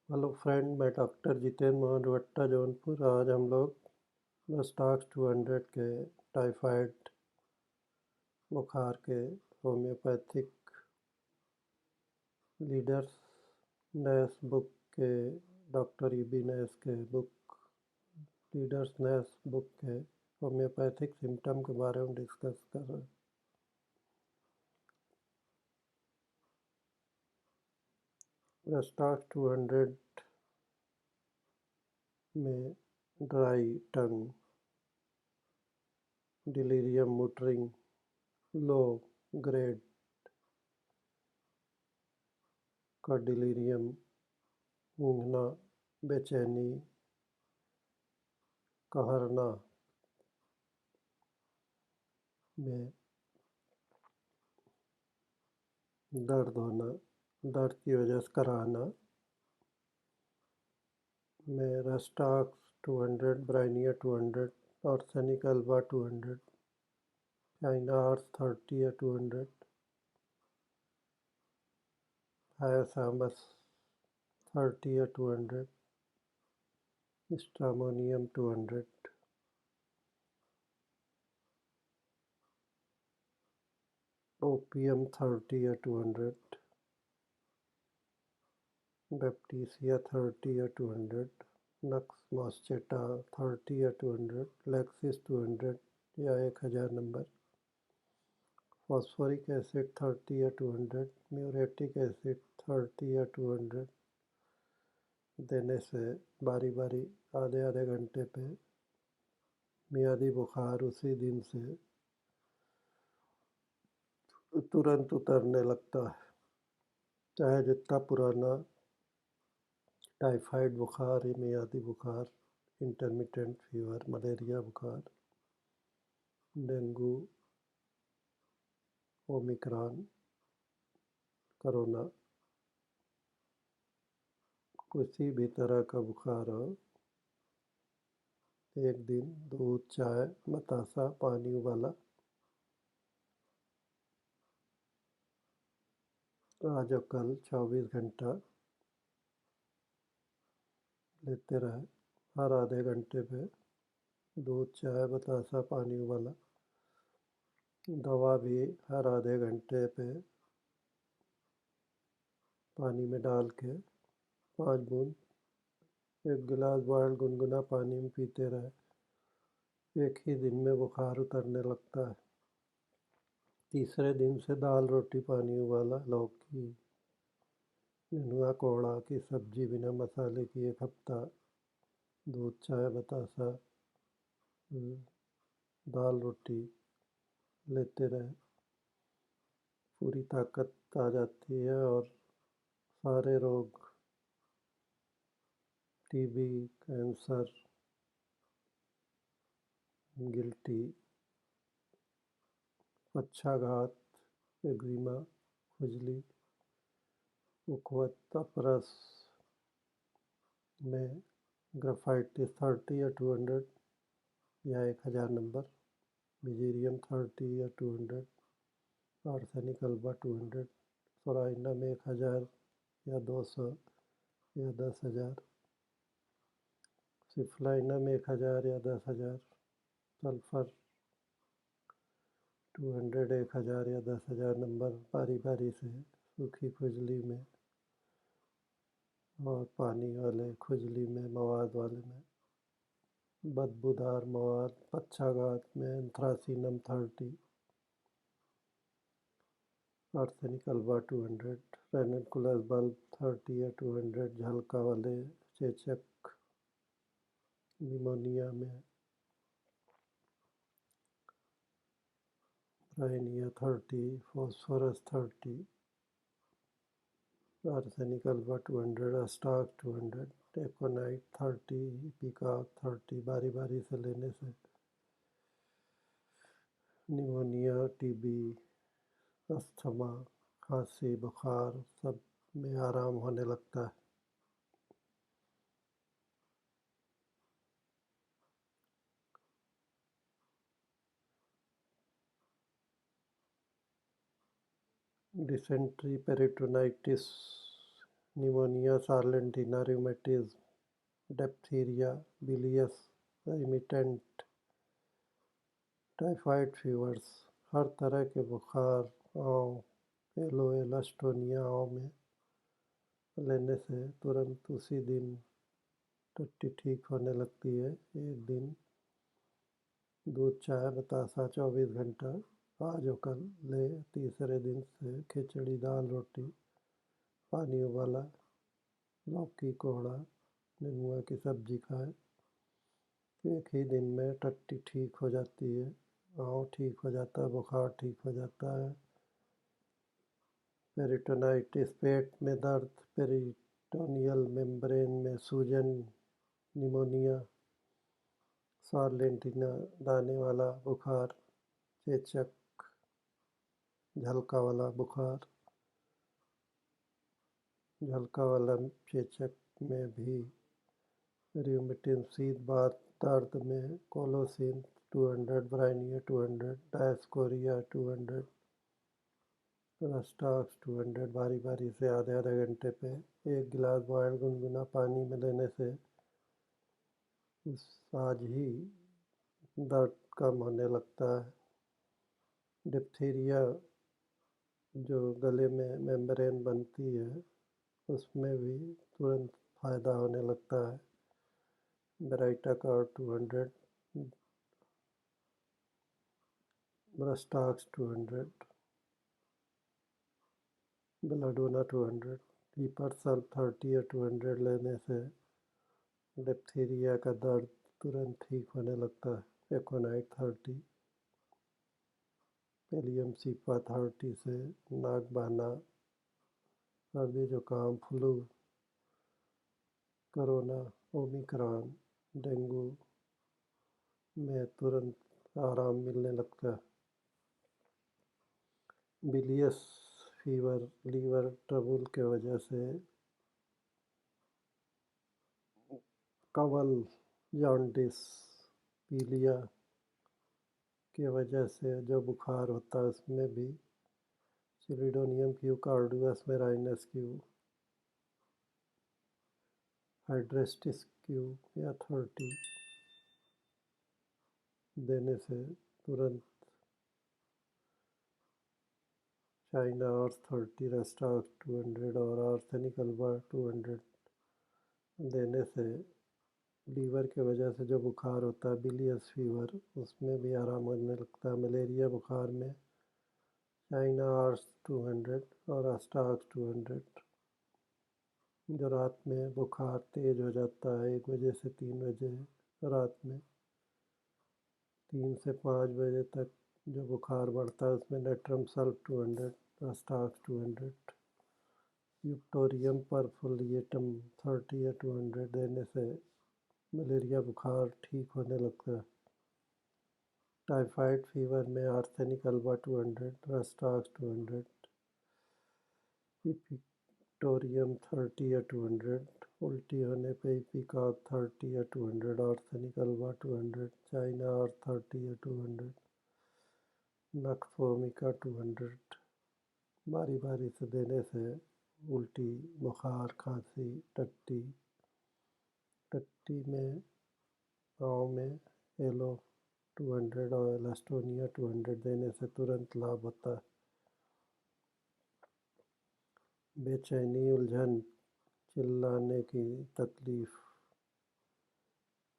Hello friend, मैं doctor Jitendra Mohan वट्टा Jaunpur. आज हम लोग रस्टाक्स 200 के टाइफाइड बुखार के होम्योपैथिक लीडर्स नैस बुक के डॉक्टर ईबी नैस के बुक लीडर्स नैस बुक के होम्योपैथिक सिम्टम के बारे में डिस्कस कर रहे हैं। रस्टाक्स 200 में ड्राई टंग, डिलीरियम मुटरिंग, लो ग्रेड का डिलीरियम, ऊँघना, बेचैनी, कहरना में दर्द होना, दर्द की वजह से कराहना में रस्टाक्स 200, ब्राइनिया 200 और सेनिकल्बा 200, चाइना हॉर्स 30 या 200, हायासामस 30 या 200, स्ट्रामोनियम 200, ओपियम 30 या 200, बैप्टीसिया 30 या 200, नक्स मॉस्चेटा 30 या 200, लेक्सिस 200 या 1000 नंबर, फॉस्फोरिक एसिड 30 या 200, म्यूरेटिक एसिड 30 या 200 देने से बारी बारी आधे आधे घंटे पे मियादी बुखार उसी दिन से तुरंत उतरने लगता है, चाहे जितना पुराना टाइफाइड बुखार, मियादी बुखार, इंटरमिटेंट फीवर, मलेरिया बुखार, डेंगू, ओमिक्रॉन, कोरोना, किसी भी तरह का बुखार हो, एक दिन दूध, चाय, बतासा, पानी उबाला, आज और कल 24 घंटा लेते रहे। हर आधे घंटे पे दूध, चाय, बतासा, पानी उबाला। दवा भी हर आधे घंटे पे पानी में डाल के 5 बूंद 1 गिलास बॉयल्ड गुनगुना पानी में पीते रहे। एक ही दिन में बुखार उतरने लगता है। तीसरे दिन से दाल, रोटी, पानी उबाला, लौकी, नेनुआ, कोहड़ा की सब्जी बिना मसाले की 1 हफ्ता, दूध, चाय, बतासा, दाल, रोटी लेते रहे। पूरी ताकत आ जाती है और सारे रोग, टीबी, कैंसर, गिल्टी, पक्षाघात, एक्जिमा, खुजली, उखवत, अपरस में ग्राफाइटिस 30 या 200 या 1000 नंबर, बिजीरियम 30 या 200, आर्सेनिक अल्बा 200, सोराइना में 1000 या 200 या 10,000, सिफलाइना में 1000 या 10,000, सल्फर 200 1000 या 10,000 नंबर, बारी बारी से सूखी खुजली में और पानी वाले खुजली में, मवाद वाले में, बदबूदार मवाद, पक्षाघात में एंथ्रासीनम 30, आर्सेनिक-अल्बा 200, रैनिकुलस बल्ब 30 या 200, झलका वाले चेचक, निमोनिया में ब्राइनिया 30, फॉस्फोरस 30, आर्सेनिक-अल्बा 200, अस्टाक 200, टेकोनाइट 30, पीकॉक 30, बारी बारी से लेने से निमोनिया, टीबी, अस्थमा, खांसी, बुखार सब में आराम होने लगता है। Dysentery, peritonitis, pneumonia, scarlatina, rheumatism, diphtheria, bilious remittent, typhoid fevers, हर तरह के बुखार एलोएलास्टोनिया में लेने से तुरंत उसी दिन टट्टी ठीक होने लगती है। एक दिन दूध, चाय, बतासा 24 घंटा आज और कल ले। तीसरे दिन से खिचड़ी, दाल, रोटी, पानी उबाला, लौकी कोहड़ा, नेनुआ की सब्जी खाए। एक ही दिन में टट्टी ठीक हो जाती है, ठीक हो जाता है, बुखार ठीक हो जाता है। पेरिटोनाइटिस, पेट में दर्द, पेरिटोनियल मेम्ब्रेन में सूजन, निमोनिया, सार्लेंटिना, दाने वाला बुखार, चेचक, झलका वाला बुखार, झलका वाला चेचक में भी रूमेटिज्म, शीत बात, दर्द में कोलोसिन 200, ब्राइनिया 200, डायस्कोरिया 200, रस्टाक्स 200 बारी बारी से आधे आधे घंटे पे एक गिलास बॉयल गुनगुना पानी में लेने से आज ही दर्द कम होने लगता है। डिप्थीरिया जो गले में मेम्ब्रेन बनती है उसमें भी तुरंत फ़ायदा होने लगता है। ब्राइटाकार 200, ब्रस्टाक्स 200, बेलाडोना 200, हीपर सल्फ 30 या 200 लेने से डिप्थीरिया का दर्द तुरंत ठीक होने लगता है। एकोनाइट 30, पेलियम सीपा 30 से नाक बहना, सर्दी जुकाम, फ्लू, कोरोना, ओमिक्रॉन, डेंगू में तुरंत आराम मिलने लगता है। बिलियस फीवर, लीवर ट्रबल के वजह से, कवल, जॉन्डिस, पीलिया के वजह से जो बुखार होता है उसमें भी सिलिडोनियम Q, Cardus मेराइनस Q, Hydrastis Q या 30 देने से तुरंत, चाइना और 30, रेस्टाक्स 200 और आर्सेनिक अल्बा 200 देने से लीवर के वजह से जो बुखार होता है बिलियस फीवर उसमें भी आराम होने लगता है। मलेरिया बुखार में चाइना आर्स 200 और अस्टाक्स 200। जो रात में बुखार तेज़ हो जाता है 1 बजे से 3 बजे, रात में 3 से 5 बजे तक जो बुखार बढ़ता है उसमें नेट्रम सल्फ 200, अस्टाक्स 200, यूप्टोरियम परफोलिएटम 30 या 200 देने से मलेरिया बुखार ठीक होने लगता है। टाइफाइड फीवर में आर्सेनिक अल्बा 200, रस्टाक्स 200, इपिक्टोरियम 30 या 200, उल्टी होने पे इपिकॉक 30 या 200, आर्सेनिक अल्बा 200, चाइना और 30 या 200, नक्फोमिका 200 बारी बारी से देने से उल्टी, बुखार, खांसी, टट्टी में पाँव में एलो 200 और एलास्टोनिया 200 देने से तुरंत लाभ होता है। बेचैनी, उलझन, चिल्लाने की तकलीफ,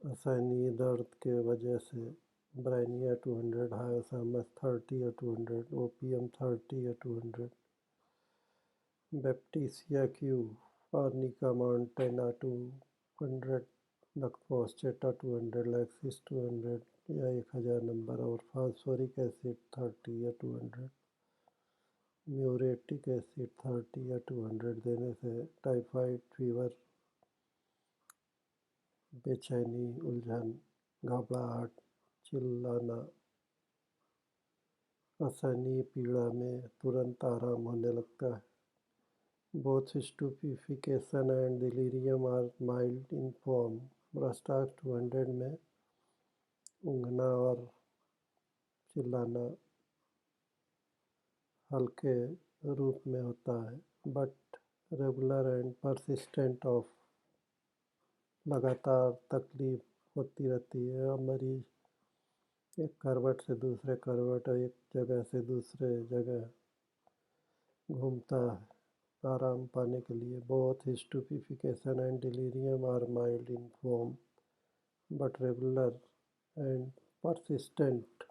असहनीय दर्द के वजह से ब्राइनिया 200, हायोसामस 30 या 200, ओपियम 30 या 200, बैप्टीसिया क्यू, आर्निका मॉन्टेना 200, नक्फोस्टेटा 200, लैक्सिस 200 या 1000 नंबर और फास्फोरिक एसिड 30 या 200, म्यूरेटिक एसिड 30 या 200 देने से टाइफाइड फीवर, बेचैनी, उलझन, घबराहट, चिल्लाना, असहनीय पीड़ा में तुरंत आराम होने लगता है। Both stupefaction and delirium are mild in form. ब्रस्टाक्स 200 में ऊँघना और चिल्लाना हल्के रूप में होता है, but regular and persistent of, लगातार तकलीफ होती रहती है और मरीज एक करवट से दूसरे करवट और एक जगह से दूसरे जगह घूमता है आराम पाने के लिए। Both stupefaction and delirium are mild in form but regular and persistent.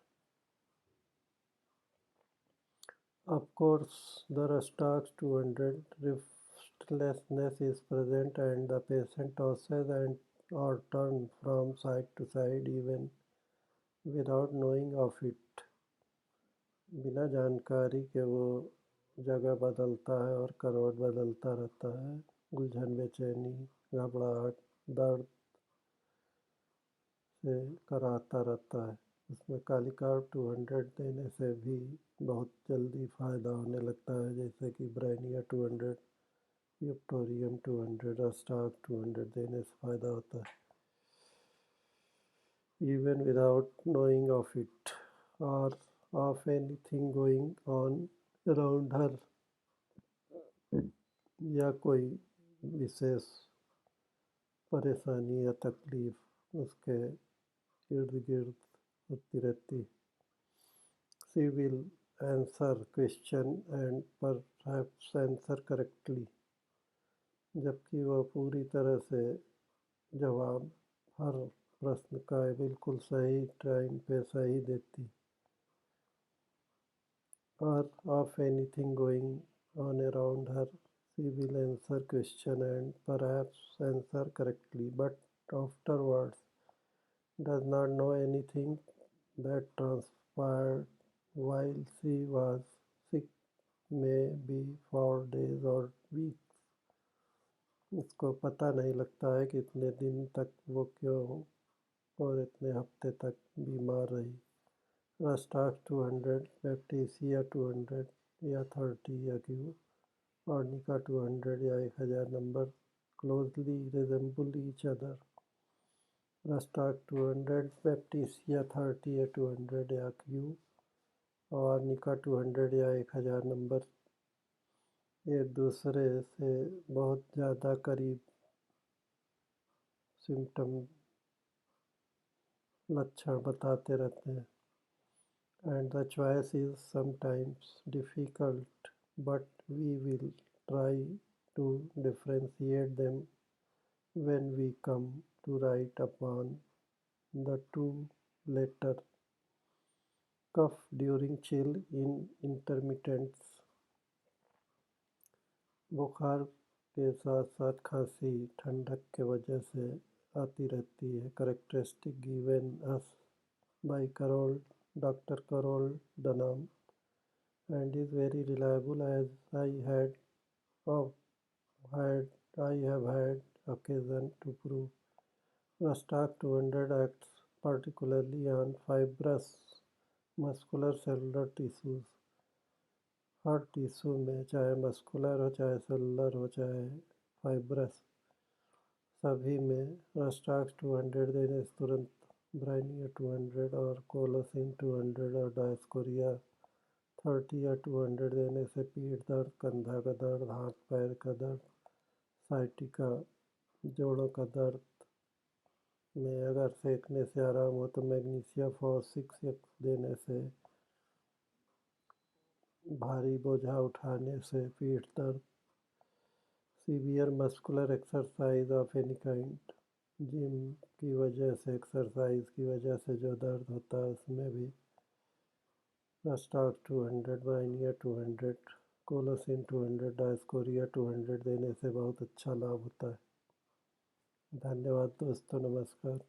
Of course, the Rastaks 200 restlessness is present and the patient tosses and or turns from side to side even without knowing of it. बिना जानकारी के वो जगह बदलता है और करवट बदलता रहता है। उलझन, बेचैनी, घबराहट, दर्द से कराता रहता है। उसमें कालीकार्ब 200 देने से भी बहुत जल्दी फ़ायदा होने लगता है, जैसे कि ब्राइनिया 200, यूप्टोरियम 200, रस्टाक 200 देने से फ़ायदा होता है। Even without knowing of it or of anything going on around her, या कोई विशेष परेशानी या तकलीफ उसके इर्द गिर्द होती रहती। She will answer question and perhaps answer correctly, जबकि वह पूरी तरह से जवाब हर प्रश्न का बिल्कुल सही टाइम पे सही देती। Or of anything going on around her, she will answer question and perhaps answer correctly, but afterwards does not know anything that transpired while she was sick, may be for days or weeks. उसको पता नहीं लगता है कि इतने दिन तक वो क्यों और इतने हफ्ते तक बीमार रही। रस्टाक 200, बैप्टिसिया 200 या 30 या क्यू, आर्निका 200 या 1000 number closely resemble each other. Rhus tox 200, baptisia 30 या 200 या क्यू और आर्निका 200 या 1000 नंबर एक दूसरे से बहुत ज़्यादा करीब सिम्टम लक्षण बताते रहते हैं। And the choice is sometimes difficult, but we will try to differentiate them when we come to write upon the two latter. Cough during chill in intermittents. बुखार के साथ साथ खांसी ठंडक के वजह से आती रहती है। Characteristic given us by Dr. Carol Dunham, and is very reliable as I have had occasion to prove. Rostak 200 acts particularly on fibrous muscular cellular tissues. Her tissue में, चाहे मस्कुलर हो, चाहे सेलुलर हो, चाहे फाइब्रस, सभी में रस्टाक 200 देने से तुरंत ब्राइनिया 200 और कोलोसिन 200 और डायस्कोरिया 30 या 200 देने से पीठ दर्द, कंधा का दर्द, हाथ पैर का दर्द, साइटिका जोड़ों का दर्द में अगर सेकने से आराम हो तो मैग्नीशिया फॉर 6x देने से, भारी बोझा उठाने से पीठ दर्द, severe muscular exercise of any kind, gym की वजह से, एक्सरसाइज की वजह से जो दर्द होता है उसमें भी रस्टाक 200, ब्राइनिया 200, कोलोसिन 200, डायस्कोरिया 200 देने से बहुत अच्छा लाभ होता है। धन्यवाद दोस्तों, नमस्कार।